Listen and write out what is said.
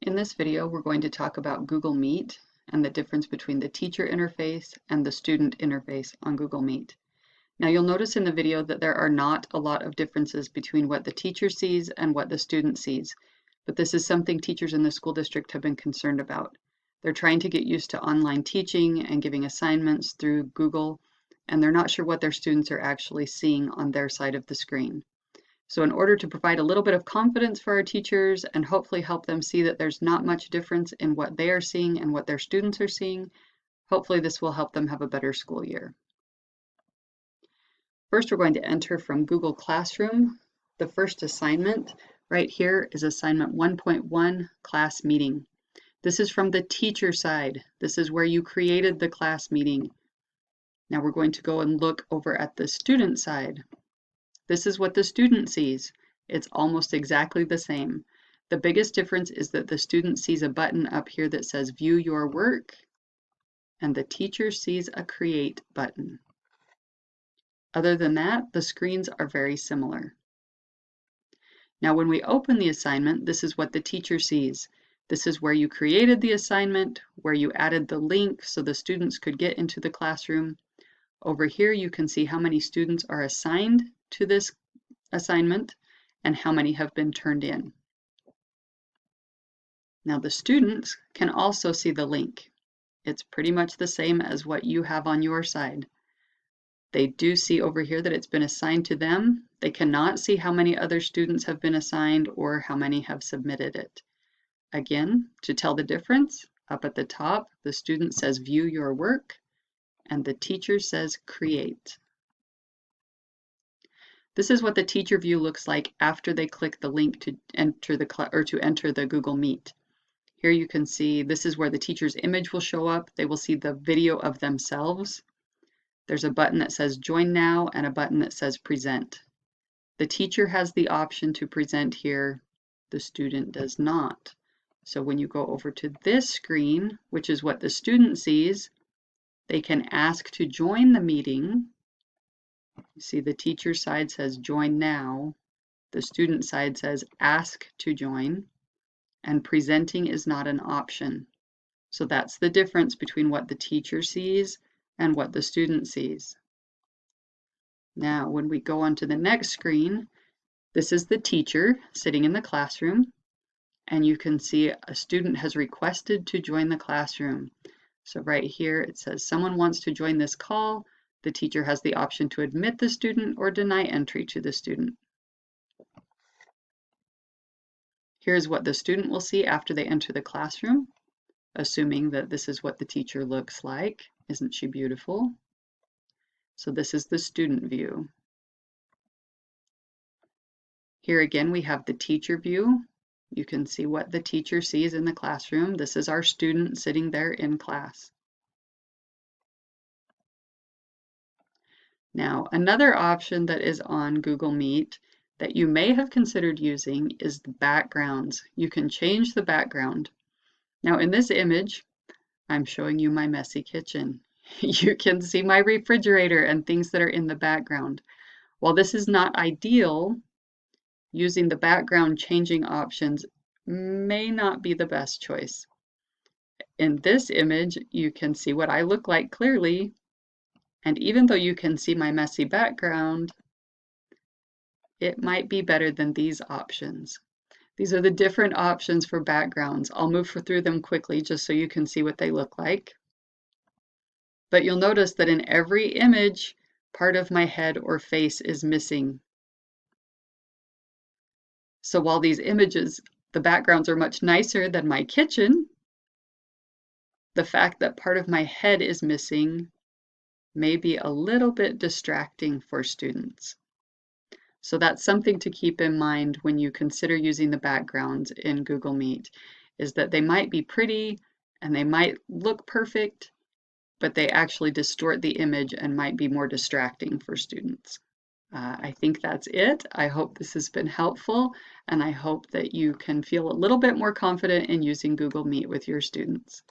In this video, we're going to talk about Google Meet and the difference between the teacher interface and the student interface on Google Meet. Now you'll notice in the video that there are not a lot of differences between what the teacher sees and what the student sees, but this is something teachers in the school district have been concerned about. They're trying to get used to online teaching and giving assignments through Google, and they're not sure what their students are actually seeing on their side of the screen. So in order to provide a little bit of confidence for our teachers and hopefully help them see that there's not much difference in what they are seeing and what their students are seeing, hopefully this will help them have a better school year. First, we're going to enter from Google Classroom. The first assignment right here is assignment 1.1, class meeting. This is from the teacher side. This is where you created the class meeting. Now we're going to go and look over at the student side. This is what the student sees. It's almost exactly the same. The biggest difference is that the student sees a button up here that says View Your Work, and the teacher sees a Create button. Other than that, the screens are very similar. Now when we open the assignment, this is what the teacher sees. This is where you created the assignment, where you added the link so the students could get into the classroom. Over here you can see how many students are assigned to this assignment and how many have been turned in. Now the students can also see the link. It's pretty much the same as what you have on your side. They do see over here that it's been assigned to them. They cannot see how many other students have been assigned or how many have submitted it. Again, to tell the difference, up at the top, the student says View Your Work and the teacher says Create. This is what the teacher view looks like after they click the link to enter the Google Meet. Here you can see this is where the teacher's image will show up. They will see the video of themselves. There's a button that says Join Now and a button that says Present. The teacher has the option to present here. The student does not. So when you go over to this screen, which is what the student sees, they can ask to join the meeting. You see the teacher side says Join Now. The student side says Ask to join. And presenting is not an option. So that's the difference between what the teacher sees and what the student sees. Now, when we go on to the next screen, this is the teacher sitting in the classroom, and you can see a student has requested to join the classroom. So right here it says someone wants to join this call. The teacher has the option to admit the student or deny entry to the student. Here's what the student will see after they enter the classroom, assuming that this is what the teacher looks like. Isn't she beautiful? So this is the student view. Here again we have the teacher view. You can see what the teacher sees in the classroom. This is our student sitting there in class. Now, another option that is on Google Meet that you may have considered using is the backgrounds. You can change the background. Now, in this image, I'm showing you my messy kitchen. You can see my refrigerator and things that are in the background. While this is not ideal, using the background changing options may not be the best choice. In this image, you can see what I look like clearly, and even though you can see my messy background, it might be better than these options. These are the different options for backgrounds. I'll move through them quickly just so you can see what they look like. But you'll notice that in every image, part of my head or face is missing. So while these images, the backgrounds are much nicer than my kitchen, the fact that part of my head is missing may be a little bit distracting for students. So that's something to keep in mind when you consider using the backgrounds in Google Meet, is that they might be pretty and they might look perfect, but they actually distort the image and might be more distracting for students. I think that's it. I hope this has been helpful, and I hope that you can feel a little bit more confident in using Google Meet with your students.